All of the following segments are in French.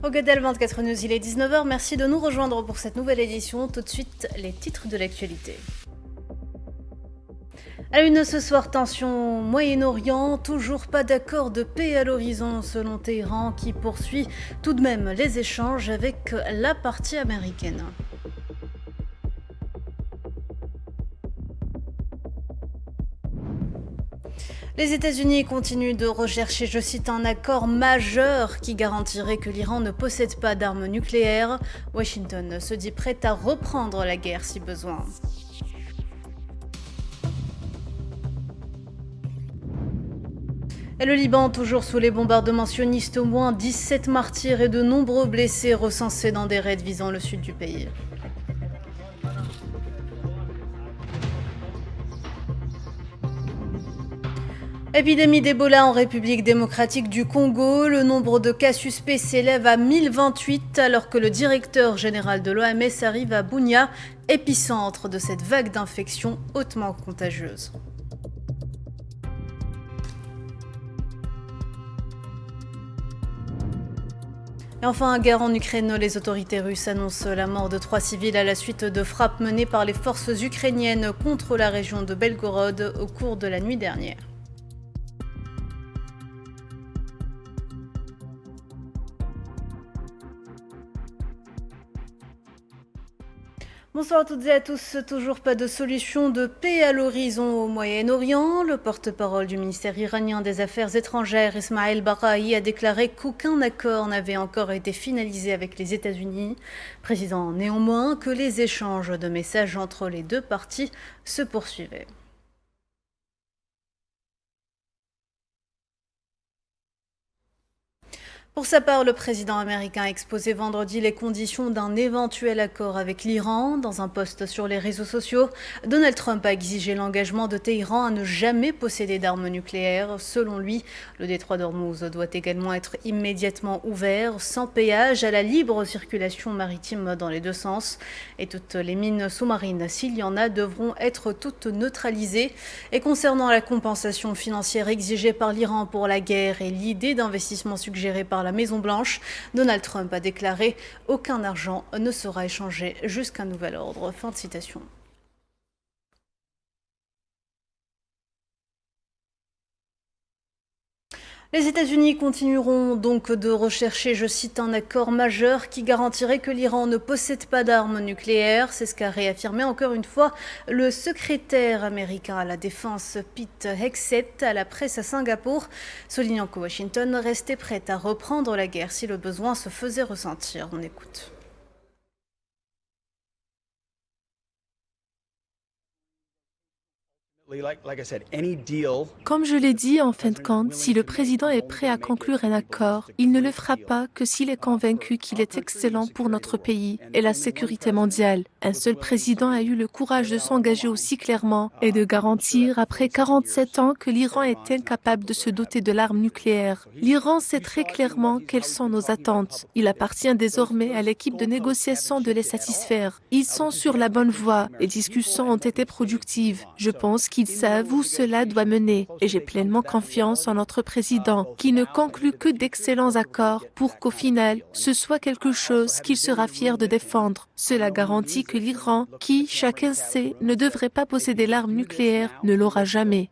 Au Gadel 24 News, il est 19h. Merci de nous rejoindre pour cette nouvelle édition. Tout de suite, les titres de l'actualité. À la une ce soir, tension Moyen-Orient, toujours pas d'accord de paix à l'horizon selon Téhéran qui poursuit tout de même les échanges avec la partie américaine. Les États-Unis continuent de rechercher, je cite, un accord majeur qui garantirait que l'Iran ne possède pas d'armes nucléaires. Washington se dit prête à reprendre la guerre si besoin. Et le Liban, toujours sous les bombardements sionistes, au moins 17 martyrs et de nombreux blessés recensés dans des raids visant le sud du pays. Épidémie d'Ebola en République démocratique du Congo. Le nombre de cas suspects s'élève à 1028 alors que le directeur général de l'OMS arrive à Bunia, épicentre de cette vague d'infection hautement contagieuse. Et enfin, guerre en Ukraine, les autorités russes annoncent la mort de 3 civils à la suite de frappes menées par les forces ukrainiennes contre la région de Belgorod au cours de la nuit dernière. Bonsoir à toutes et à tous. Toujours pas de solution de paix à l'horizon au Moyen-Orient. Le porte-parole du ministère iranien des Affaires étrangères, Ismaël Baqai, a déclaré qu'aucun accord n'avait encore été finalisé avec les États-Unis, précisant néanmoins que les échanges de messages entre les deux parties se poursuivaient. Pour sa part, le président américain a exposé vendredi les conditions d'un éventuel accord avec l'Iran. Dans un post sur les réseaux sociaux, Donald Trump a exigé l'engagement de Téhéran à ne jamais posséder d'armes nucléaires. Selon lui, le détroit d'Ormuz doit également être immédiatement ouvert, sans péage, à la libre circulation maritime dans les deux sens. Et toutes les mines sous-marines, s'il y en a, devront être toutes neutralisées. Et concernant la compensation financière exigée par l'Iran pour la guerre et l'idée d'investissement suggérée par la Maison-Blanche, Donald Trump a déclaré « Aucun argent ne sera échangé jusqu'à nouvel ordre ». Fin de citation. Les États-Unis continueront donc de rechercher, je cite, un accord majeur qui garantirait que l'Iran ne possède pas d'armes nucléaires. C'est ce qu'a réaffirmé encore une fois le secrétaire américain à la défense Pete Hegseth à la presse à Singapour, soulignant que Washington restait prête à reprendre la guerre si le besoin se faisait ressentir. On écoute. Comme je l'ai dit, en fin de compte, si le président est prêt à conclure un accord, il ne le fera pas que s'il est convaincu qu'il est excellent pour notre pays et la sécurité mondiale. Un seul président a eu le courage de s'engager aussi clairement et de garantir, après 47 ans, que l'Iran est incapable de se doter de l'arme nucléaire. L'Iran sait très clairement quelles sont nos attentes. Il appartient désormais à l'équipe de négociation de les satisfaire. Ils sont sur la bonne voie. Les discussions ont été productives. Je pense qu'ils savent où cela doit mener et j'ai pleinement confiance en notre président qui ne conclut que d'excellents accords pour qu'au final, ce soit quelque chose qu'il sera fier de défendre. Cela garantit que l'Iran, qui, chacun sait, ne devrait pas posséder l'arme nucléaire, ne l'aura jamais.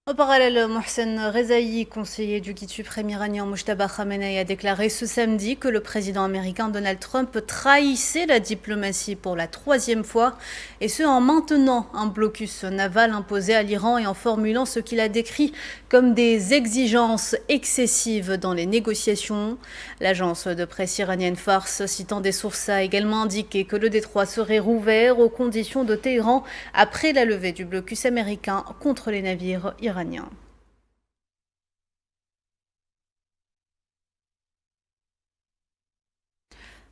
Au parallèle, Mohsen Rezaï, conseiller du guide suprême iranien Mojtaba Khamenei, a déclaré ce samedi que le président américain Donald Trump trahissait la diplomatie pour la 3e fois, et ce en maintenant un blocus naval imposé à l'Iran et en formulant ce qu'il a décrit comme des exigences excessives dans les négociations. L'agence de presse iranienne Fars, citant des sources, a également indiqué que le détroit serait rouvert aux conditions de Téhéran après la levée du blocus américain contre les navires iraniens.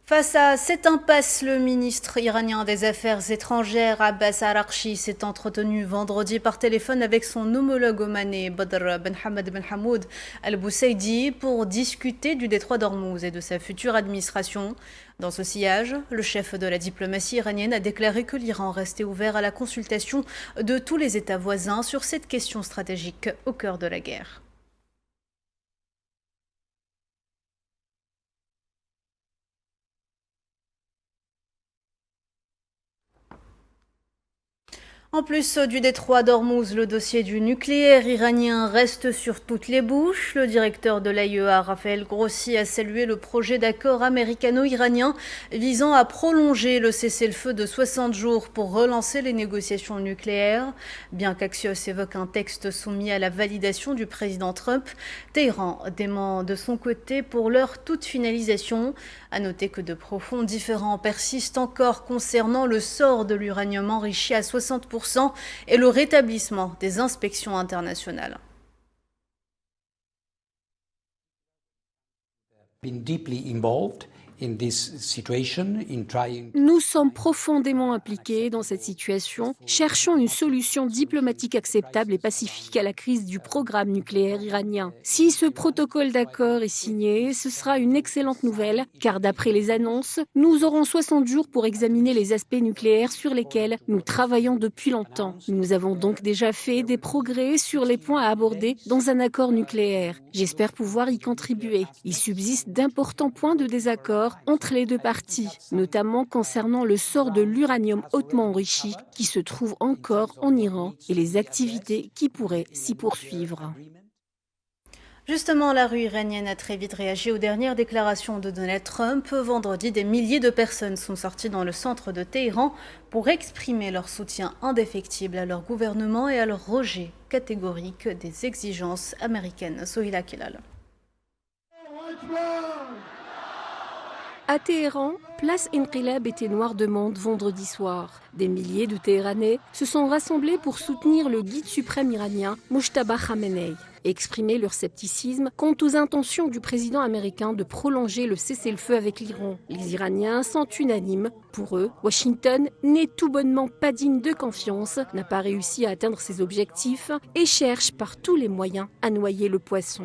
Face à cette impasse, le ministre iranien des Affaires étrangères Abbas Araghchi s'est entretenu vendredi par téléphone avec son homologue omanais Badr Ben Hamad Ben Hamoud Al-Boussaidi pour discuter du détroit d'Ormuz et de sa future administration. Dans ce sillage, le chef de la diplomatie iranienne a déclaré que l'Iran restait ouvert à la consultation de tous les États voisins sur cette question stratégique au cœur de la guerre. En plus du détroit d'Ormuz, le dossier du nucléaire iranien reste sur toutes les bouches. Le directeur de l'AIEA, Raphaël Grossi, a salué le projet d'accord américano-iranien visant à prolonger le cessez-le-feu de 60 jours pour relancer les négociations nucléaires. Bien qu'Axios évoque un texte soumis à la validation du président Trump, Téhéran dément de son côté pour l'heure toute finalisation. À noter que de profonds différends persistent encore concernant le sort de l'uranium enrichi à 60% et le rétablissement des inspections internationales. Nous sommes profondément impliqués dans cette situation, cherchons une solution diplomatique acceptable et pacifique à la crise du programme nucléaire iranien. Si ce protocole d'accord est signé, ce sera une excellente nouvelle, car d'après les annonces, nous aurons 60 jours pour examiner les aspects nucléaires sur lesquels nous travaillons depuis longtemps. Nous avons donc déjà fait des progrès sur les points à aborder dans un accord nucléaire. J'espère pouvoir y contribuer. Il subsiste d'importants points de désaccord entre les deux parties, notamment concernant le sort de l'uranium hautement enrichi qui se trouve encore en Iran et les activités qui pourraient s'y poursuivre. Justement, la rue iranienne a très vite réagi aux dernières déclarations de Donald Trump. Vendredi, des milliers de personnes sont sorties dans le centre de Téhéran pour exprimer leur soutien indéfectible à leur gouvernement et à leur rejet catégorique des exigences américaines. Sohila Kelal. À Téhéran, place Inqilab était noire de monde vendredi soir. Des milliers de Téhéranais se sont rassemblés pour soutenir le guide suprême iranien, Mojtaba Khamenei, et exprimer leur scepticisme quant aux intentions du président américain de prolonger le cessez-le-feu avec l'Iran. Les Iraniens sont unanimes. Pour eux, Washington n'est tout bonnement pas digne de confiance, n'a pas réussi à atteindre ses objectifs et cherche par tous les moyens à noyer le poisson.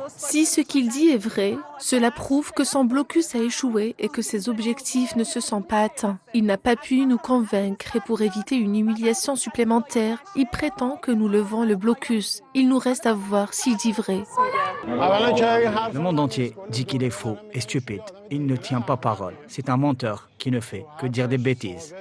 Si ce qu'il dit est vrai, cela prouve que son blocus a échoué et que ses objectifs ne se sont pas atteints. Il n'a pas pu nous convaincre et pour éviter une humiliation supplémentaire, il prétend que nous levons le blocus. Il nous reste à voir s'il dit vrai. Le monde entier dit qu'il est faux et stupide. Il ne tient pas parole. C'est un menteur qui ne fait que dire des bêtises.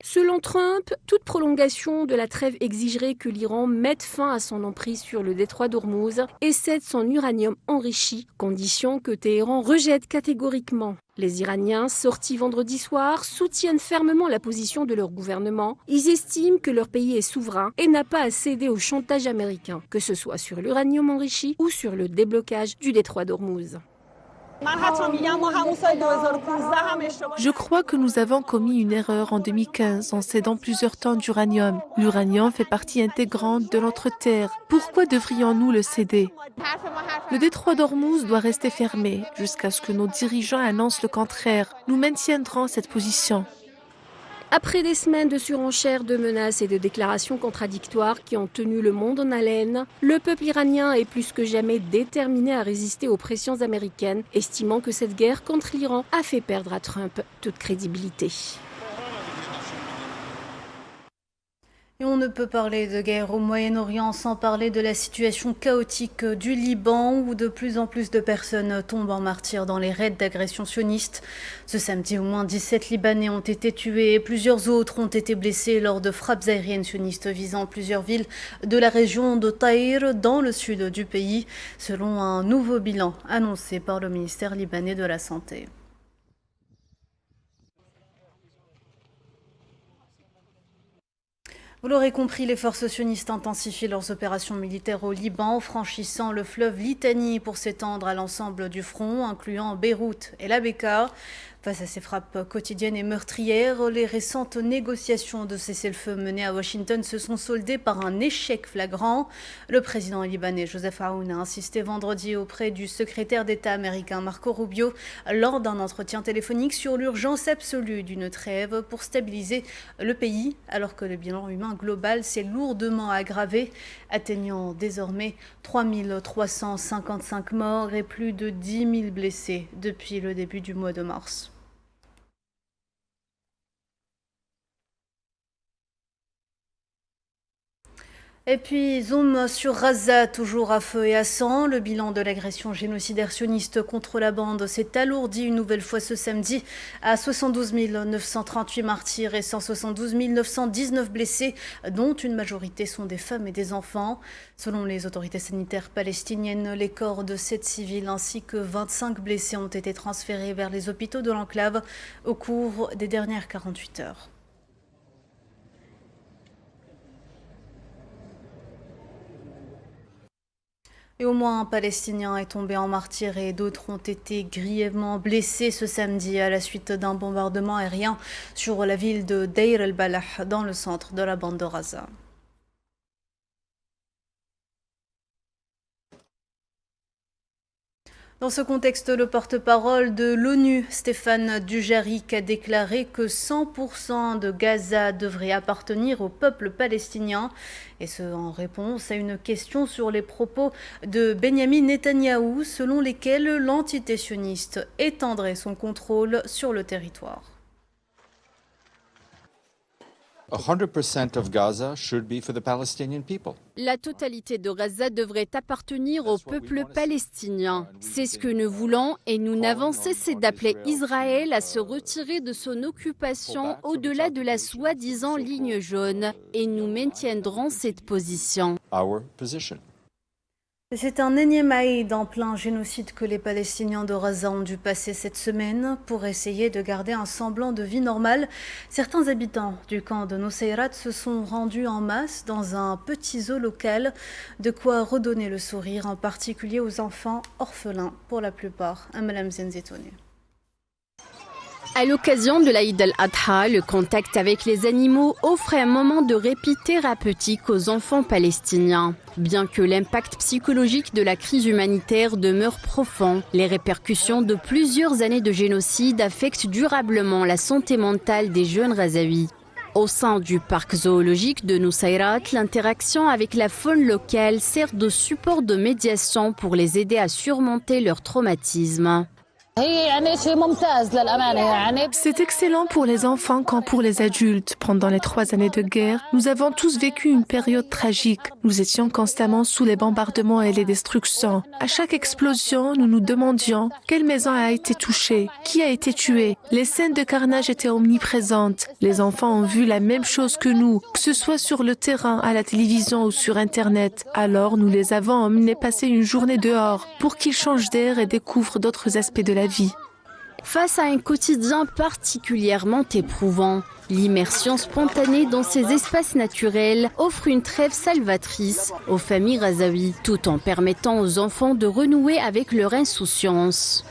Selon Trump, toute prolongation de la trêve exigerait que l'Iran mette fin à son emprise sur le détroit d'Ormuz et cède son uranium enrichi, condition que Téhéran rejette catégoriquement. Les Iraniens, sortis vendredi soir, soutiennent fermement la position de leur gouvernement. Ils estiment que leur pays est souverain et n'a pas à céder au chantage américain, que ce soit sur l'uranium enrichi ou sur le déblocage du détroit d'Ormuz. Je crois que nous avons commis une erreur en 2015 en cédant plusieurs tonnes d'uranium. L'uranium fait partie intégrante de notre terre. Pourquoi devrions-nous le céder? Le détroit d'Ormuz doit rester fermé jusqu'à ce que nos dirigeants annoncent le contraire. Nous maintiendrons cette position. Après des semaines de surenchères, de menaces et de déclarations contradictoires qui ont tenu le monde en haleine, le peuple iranien est plus que jamais déterminé à résister aux pressions américaines, estimant que cette guerre contre l'Iran a fait perdre à Trump toute crédibilité. Et on ne peut parler de guerre au Moyen-Orient sans parler de la situation chaotique du Liban où de plus en plus de personnes tombent en martyrs dans les raids d'agression sioniste. Ce samedi, au moins 17 Libanais ont été tués et plusieurs autres ont été blessés lors de frappes aériennes sionistes visant plusieurs villes de la région de Taïr dans le sud du pays, selon un nouveau bilan annoncé par le ministère libanais de la Santé. Vous l'aurez compris, les forces sionistes intensifient leurs opérations militaires au Liban, franchissant le fleuve Litani pour s'étendre à l'ensemble du front, incluant Beyrouth et la Bekaa. Face à ces frappes quotidiennes et meurtrières, les récentes négociations de cessez-le-feu menées à Washington se sont soldées par un échec flagrant. Le président libanais Joseph Aoun a insisté vendredi auprès du secrétaire d'État américain Marco Rubio lors d'un entretien téléphonique sur l'urgence absolue d'une trêve pour stabiliser le pays, alors que le bilan humain global s'est lourdement aggravé, atteignant désormais 3355 morts et plus de 10 000 blessés depuis le début du mois de mars. Et puis, zoom sur Gaza, toujours à feu et à sang. Le bilan de l'agression génocidaire sioniste contre la bande s'est alourdi une nouvelle fois ce samedi à 72 938 martyrs et 172 919 blessés, dont une majorité sont des femmes et des enfants. Selon les autorités sanitaires palestiniennes, les corps de 7 civils ainsi que 25 blessés ont été transférés vers les hôpitaux de l'enclave au cours des dernières 48 heures. Et au moins un Palestinien est tombé en martyr et d'autres ont été grièvement blessés ce samedi à la suite d'un bombardement aérien sur la ville de Deir el-Balah dans le centre de la bande de Gaza. Dans ce contexte, le porte-parole de l'ONU, Stéphane Dujarric, a déclaré que 100% de Gaza devrait appartenir au peuple palestinien. Et ce, en réponse à une question sur les propos de Benyamin Netanyahou, selon lesquels l'entité sioniste étendrait son contrôle sur le territoire. 100% of Gaza should be for the Palestinian people. La totalité de Gaza devrait appartenir au peuple palestinien. C'est ce que nous voulons et nous n'avons cessé d'appeler Israël à se retirer de son occupation au-delà de la soi-disant ligne jaune et nous maintiendrons cette position. Our position. C'est un énième Aïd en plein génocide que les Palestiniens de Gaza ont dû passer cette semaine pour essayer de garder un semblant de vie normale. Certains habitants du camp de Nusayrat se sont rendus en masse dans un petit zoo local, de quoi redonner le sourire, en particulier aux enfants orphelins pour la plupart. Amalam Zenzetoune. À l'occasion de l'Aïd al-Adha, le contact avec les animaux offre un moment de répit thérapeutique aux enfants palestiniens. Bien que l'impact psychologique de la crise humanitaire demeure profond, les répercussions de plusieurs années de génocide affectent durablement la santé mentale des jeunes Gazaouis. Au sein du parc zoologique de Nusayrat, l'interaction avec la faune locale sert de support de médiation pour les aider à surmonter leur traumatisme. C'est excellent pour les enfants comme pour les adultes. Pendant les 3 années de guerre, nous avons tous vécu une période tragique. Nous étions constamment sous les bombardements et les destructions. À chaque explosion, nous nous demandions quelle maison a été touchée, qui a été tué. Les scènes de carnage étaient omniprésentes. Les enfants ont vu la même chose que nous, que ce soit sur le terrain, à la télévision ou sur Internet. Alors, nous les avons emmenés passer une journée dehors pour qu'ils changent d'air et découvrent d'autres aspects de la vie. Face à un quotidien particulièrement éprouvant, l'immersion spontanée dans ces espaces naturels offre une trêve salvatrice aux familles gazaouis, tout en permettant aux enfants de renouer avec leur insouciance.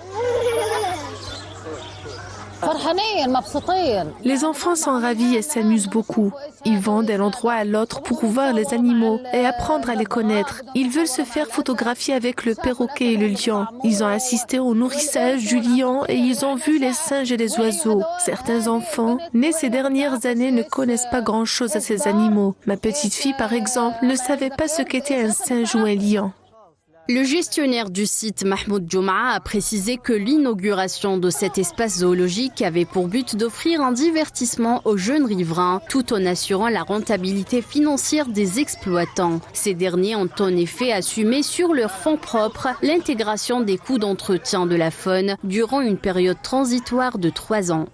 Les enfants sont ravis et s'amusent beaucoup. Ils vont d'un endroit à l'autre pour voir les animaux et apprendre à les connaître. Ils veulent se faire photographier avec le perroquet et le lion. Ils ont assisté au nourrissage du lion et ils ont vu les singes et les oiseaux. Certains enfants, nés ces dernières années, ne connaissent pas grand-chose à ces animaux. Ma petite fille, par exemple, ne savait pas ce qu'était un singe ou un lion. Le gestionnaire du site, Mahmoud Jouma, a précisé que l'inauguration de cet espace zoologique avait pour but d'offrir un divertissement aux jeunes riverains, tout en assurant la rentabilité financière des exploitants. Ces derniers ont en effet assumé sur leurs fonds propres l'intégration des coûts d'entretien de la faune durant une période transitoire de 3 ans.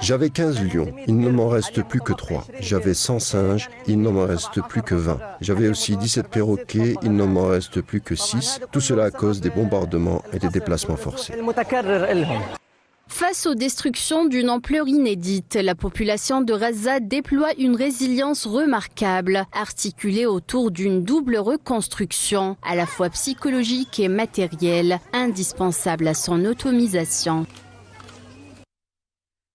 J'avais 15 lions, il ne m'en reste plus que 3. J'avais 100 singes, il n'en me reste plus que 20. J'avais aussi 17 perroquets, il n'en m'en reste plus que 6. Tout cela à cause des bombardements et des déplacements forcés. Face aux destructions d'une ampleur inédite, la population de Gaza déploie une résilience remarquable, articulée autour d'une double reconstruction, à la fois psychologique et matérielle, indispensable à son autonomisation.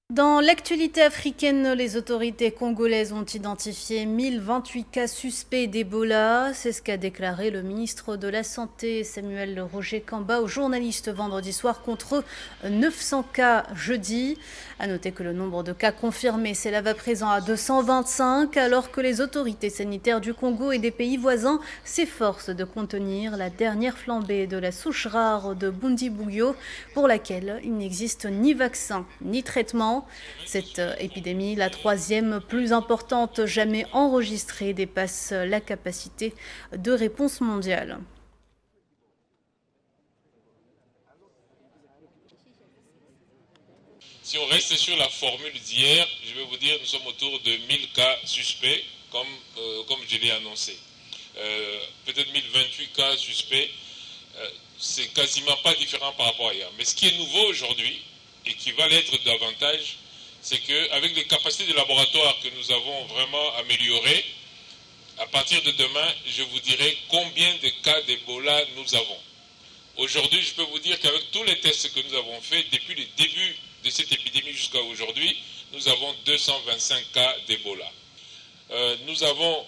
Dans l'actualité africaine, les autorités congolaises ont identifié 1028 cas suspects d'Ebola. C'est ce qu'a déclaré le ministre de la Santé, Samuel Roger Kamba, aux journalistes vendredi soir, contre 900 cas jeudi. À noter que le nombre de cas confirmés s'élève à présent à 225, alors que les autorités sanitaires du Congo et des pays voisins s'efforcent de contenir la dernière flambée de la souche rare de Bundibugyo, pour laquelle il n'existe ni vaccin ni traitement. ans. Cette épidémie, la troisième plus importante jamais enregistrée, dépasse la capacité de réponse mondiale. Si on reste sur la formule d'hier, je vais vous dire, nous sommes autour de 1000 cas suspects, comme je l'ai annoncé. Peut-être 1028 cas suspects, c'est quasiment pas différent par rapport à hier. Mais ce qui est nouveau aujourd'hui, et qui va l'être davantage, c'est qu'avec les capacités de laboratoire que nous avons vraiment améliorées, à partir de demain, je vous dirai combien de cas d'Ebola nous avons. Aujourd'hui, je peux vous dire qu'avec tous les tests que nous avons faits, depuis le début de cette épidémie jusqu'à aujourd'hui, nous avons 225 cas d'Ebola. Nous avons,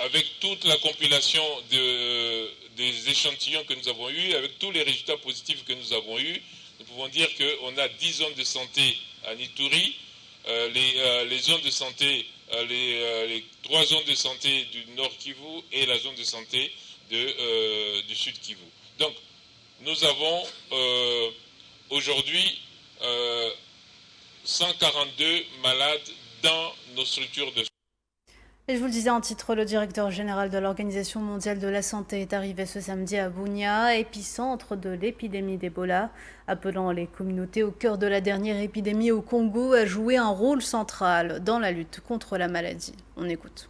avec toute la compilation des échantillons que nous avons eus, avec tous les résultats positifs que nous avons eus, nous pouvons dire qu'on a 10 zones de santé à Ituri, les zones de santé, les 3 zones de santé du Nord Kivu et la zone de santé du Sud Kivu. Donc, nous avons aujourd'hui 142 malades dans nos structures de soins. Et je vous le disais en titre, le directeur général de l'Organisation mondiale de la santé est arrivé ce samedi à Bunia, épicentre de l'épidémie d'Ebola, appelant les communautés au cœur de la dernière épidémie au Congo à jouer un rôle central dans la lutte contre la maladie. On écoute.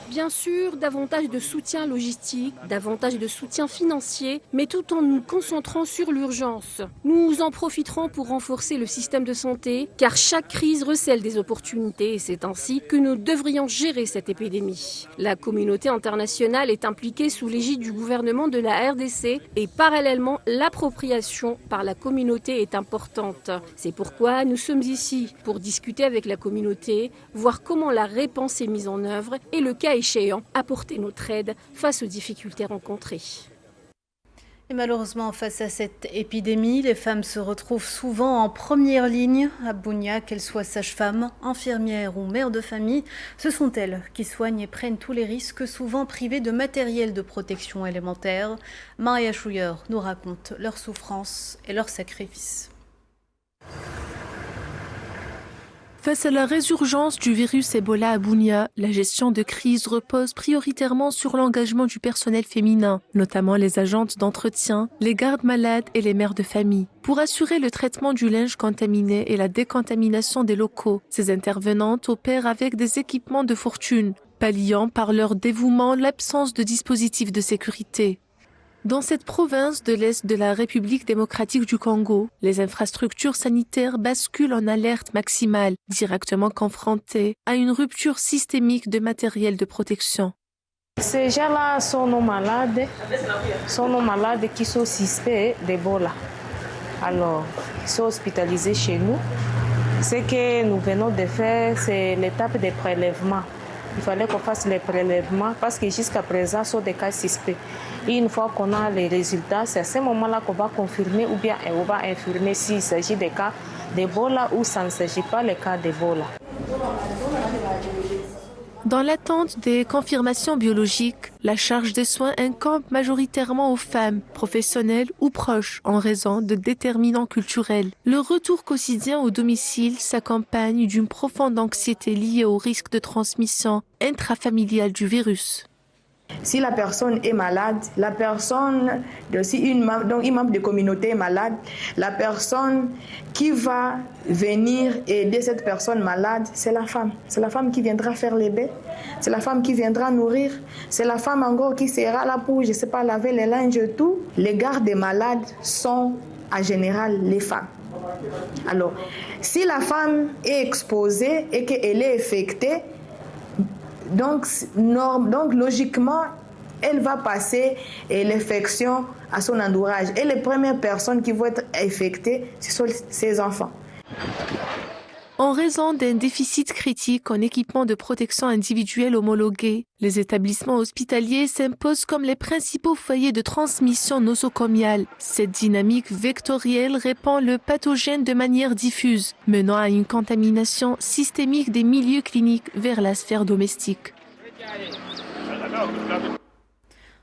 Bien sûr, davantage de soutien logistique, davantage de soutien financier, mais tout en nous concentrant sur l'urgence. Nous en profiterons pour renforcer le système de santé, car chaque crise recèle des opportunités et c'est ainsi que nous devrions gérer cette épidémie. La communauté internationale est impliquée sous l'égide du gouvernement de la RDC et parallèlement, l'appropriation par la communauté est importante. C'est pourquoi nous sommes ici pour discuter avec la communauté, voir comment la réponse est mise en œuvre et le cas échéant, apporter notre aide face aux difficultés rencontrées. Et malheureusement, face à cette épidémie, les femmes se retrouvent souvent en première ligne. À Bunia, qu'elles soient sages-femmes, infirmières ou mères de famille, ce sont elles qui soignent et prennent tous les risques, souvent privées de matériel de protection élémentaire. Maria Schouyer nous raconte leurs souffrances et leurs sacrifices. Face à la résurgence du virus Ebola à Bunia, la gestion de crise repose prioritairement sur l'engagement du personnel féminin, notamment les agentes d'entretien, les gardes malades et les mères de famille. Pour assurer le traitement du linge contaminé et la décontamination des locaux, ces intervenantes opèrent avec des équipements de fortune, palliant par leur dévouement l'absence de dispositifs de sécurité. Dans cette province de l'Est de la République démocratique du Congo, les infrastructures sanitaires basculent en alerte maximale, directement confrontées à une rupture systémique de matériel de protection. Ces gens-là sont nos malades qui sont suspects d'Ebola. Alors, ils sont hospitalisés chez nous. Ce que nous venons de faire, c'est l'étape des prélèvements. Il fallait qu'on fasse les prélèvements parce que jusqu'à présent, ce sont des cas suspects. Et une fois qu'on a les résultats, c'est à ce moment-là qu'on va confirmer ou bien on va infirmer s'il s'agit des cas d'Ebola ou ça ne s'agit pas des cas d'Ebola. Dans l'attente des confirmations biologiques, la charge des soins incombe majoritairement aux femmes, professionnelles ou proches, en raison de déterminants culturels. Le retour quotidien au domicile s'accompagne d'une profonde anxiété liée au risque de transmission intrafamiliale du virus. Si la personne est malade, la personne, si un membre de communauté est malade, la personne qui va venir aider cette personne malade, c'est la femme. C'est la femme qui viendra faire les bains, c'est la femme qui viendra nourrir, c'est la femme encore qui sera là pour, je ne sais pas, laver les linges et tout. Les gardes des malades sont en général les femmes. Alors, si la femme est exposée et qu'elle est infectée, donc logiquement, elle va passer l'infection à son entourage. Et les premières personnes qui vont être infectées, ce sont ses enfants. En raison d'un déficit critique en équipement de protection individuelle homologué, les établissements hospitaliers s'imposent comme les principaux foyers de transmission nosocomiale. Cette dynamique vectorielle répand le pathogène de manière diffuse, menant à une contamination systémique des milieux cliniques vers la sphère domestique.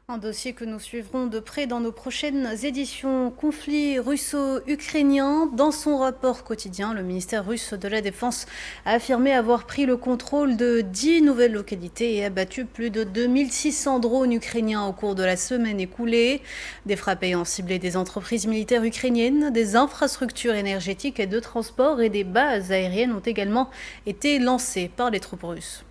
Un dossier que nous suivrons de près dans nos prochaines éditions. Conflit russo-ukrainien. Dans son rapport quotidien, le ministère russe de la Défense a affirmé avoir pris le contrôle de 10 nouvelles localités et abattu plus de 2600 drones ukrainiens au cours de la semaine écoulée. Des frappes ayant ciblé des entreprises militaires ukrainiennes, des infrastructures énergétiques et de transport et des bases aériennes ont également été lancées par les troupes russes.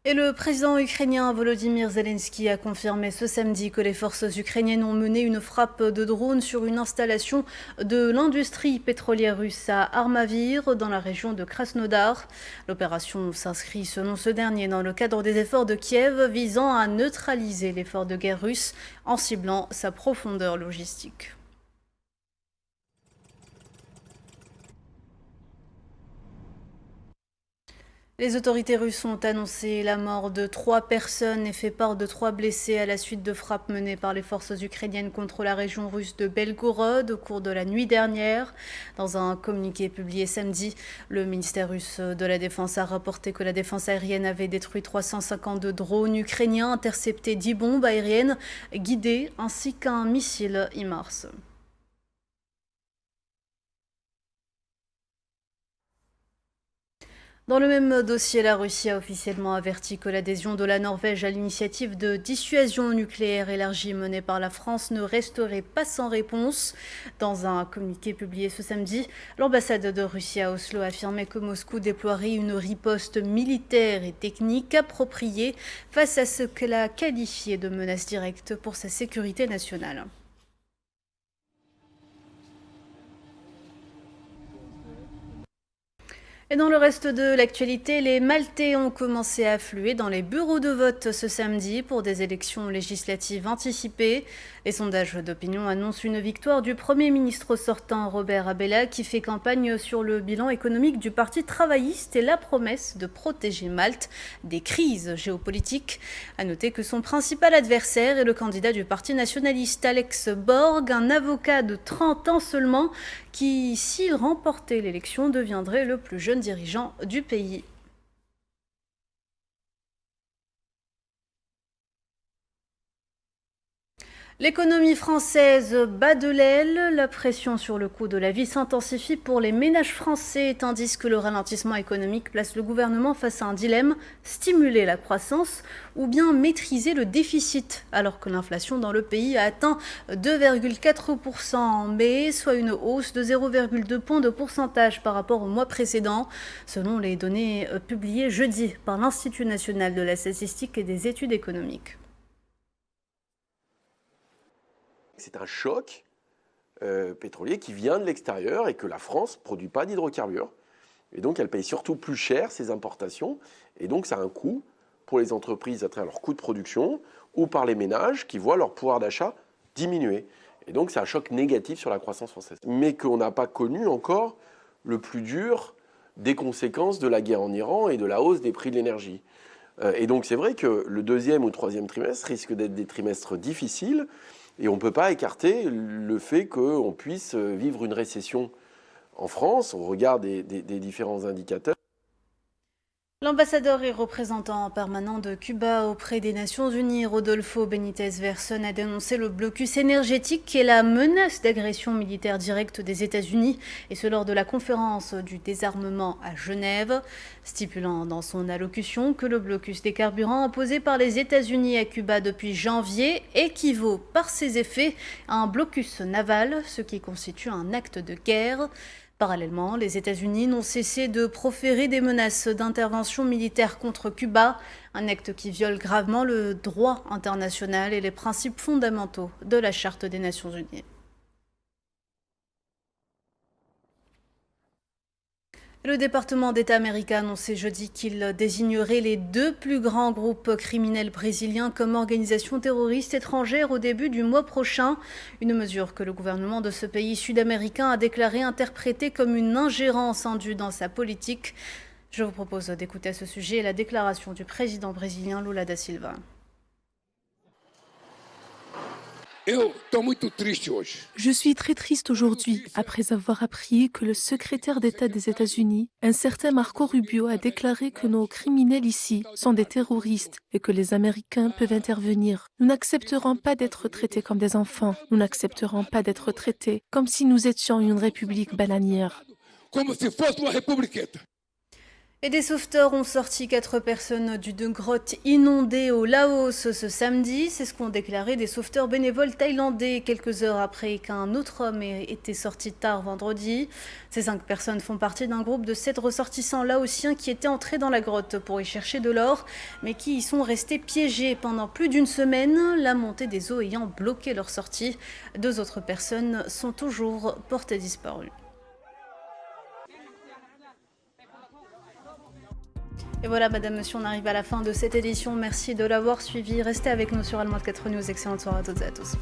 Et le président ukrainien Volodymyr Zelensky a confirmé ce samedi que les forces ukrainiennes ont mené une frappe de drone sur une installation de l'industrie pétrolière russe à Armavir, dans la région de Krasnodar. L'opération s'inscrit, selon ce dernier, dans le cadre des efforts de Kiev visant à neutraliser l'effort de guerre russe en ciblant sa profondeur logistique. Les autorités russes ont annoncé la mort de 3 personnes et fait part de 3 blessés à la suite de frappes menées par les forces ukrainiennes contre la région russe de Belgorod au cours de la nuit dernière. Dans un communiqué publié samedi, le ministère russe de la Défense a rapporté que la défense aérienne avait détruit 352 drones ukrainiens, intercepté 10 bombes aériennes guidées ainsi qu'un missile HIMARS. Dans le même dossier, la Russie a officiellement averti que l'adhésion de la Norvège à l'initiative de dissuasion nucléaire élargie menée par la France ne resterait pas sans réponse. Dans un communiqué publié ce samedi, l'ambassade de Russie à Oslo a affirmé que Moscou déploierait une riposte militaire et technique appropriée face à ce qu'elle a qualifié de menace directe pour sa sécurité nationale. Et dans le reste de l'actualité, les Maltais ont commencé à affluer dans les bureaux de vote ce samedi pour des élections législatives anticipées. Les sondages d'opinion annoncent une victoire du Premier ministre sortant Robert Abela, qui fait campagne sur le bilan économique du Parti travailliste et la promesse de protéger Malte des crises géopolitiques. À noter que son principal adversaire est le candidat du Parti nationaliste Alex Borg, un avocat de 30 ans seulement, qui, s'il remportait l'élection, deviendrait le plus jeune dirigeant du pays. L'économie française bat de l'aile, la pression sur le coût de la vie s'intensifie pour les ménages français, tandis que le ralentissement économique place le gouvernement face à un dilemme, stimuler la croissance ou bien maîtriser le déficit, alors que l'inflation dans le pays a atteint 2,4% en mai, soit une hausse de 0,2 points de pourcentage par rapport au mois précédent, selon les données publiées jeudi par l'Institut national de la statistique et des études économiques. C'est un choc pétrolier qui vient de l'extérieur et que la France ne produit pas d'hydrocarbures. Et donc, elle paye surtout plus cher ses importations. Et donc, ça a un coût pour les entreprises à travers leur coût de production ou par les ménages qui voient leur pouvoir d'achat diminuer. Et donc, c'est un choc négatif sur la croissance française. Mais qu'on n'a pas connu encore le plus dur des conséquences de la guerre en Iran et de la hausse des prix de l'énergie. Et donc, c'est vrai que le deuxième ou troisième trimestre risque d'être des trimestres difficiles. Et on ne peut pas écarter le fait qu'on puisse vivre une récession en France au regard des différents indicateurs. L'ambassadeur et représentant permanent de Cuba auprès des Nations Unies, Rodolfo Benitez Verson, a dénoncé le blocus énergétique et la menace d'agression militaire directe des États-Unis, et ce lors de la conférence du désarmement à Genève, stipulant dans son allocution que le blocus des carburants imposé par les États-Unis à Cuba depuis janvier équivaut par ses effets à un blocus naval, ce qui constitue un acte de guerre. Parallèlement, les États-Unis n'ont cessé de proférer des menaces d'intervention militaire contre Cuba, un acte qui viole gravement le droit international et les principes fondamentaux de la Charte des Nations Unies. Le département d'État américain a annoncé jeudi qu'il désignerait les 2 plus grands groupes criminels brésiliens comme organisations terroristes étrangères au début du mois prochain. Une mesure que le gouvernement de ce pays sud-américain a déclaré interprétée comme une ingérence indue dans sa politique. Je vous propose d'écouter à ce sujet la déclaration du président brésilien Lula da Silva. Je suis très triste aujourd'hui après avoir appris que le secrétaire d'État des États-Unis, un certain Marco Rubio, a déclaré que nos criminels ici sont des terroristes et que les Américains peuvent intervenir. Nous n'accepterons pas d'être traités comme des enfants. Nous n'accepterons pas d'être traités comme si nous étions une république bananière. Et des sauveteurs ont sorti 4 personnes d'une grotte inondée au Laos ce samedi. C'est ce qu'ont déclaré des sauveteurs bénévoles thaïlandais quelques heures après qu'un autre homme ait été sorti tard vendredi. Ces 5 personnes font partie d'un groupe de 7 ressortissants laotiens qui étaient entrés dans la grotte pour y chercher de l'or, mais qui y sont restés piégés pendant plus d'une semaine, la montée des eaux ayant bloqué leur sortie. 2 autres personnes sont toujours portées disparues. Et voilà, madame, monsieur, on arrive à la fin de cette édition. Merci de l'avoir suivi. Restez avec nous sur Allemande 4 News. Excellente soirée à toutes et à tous.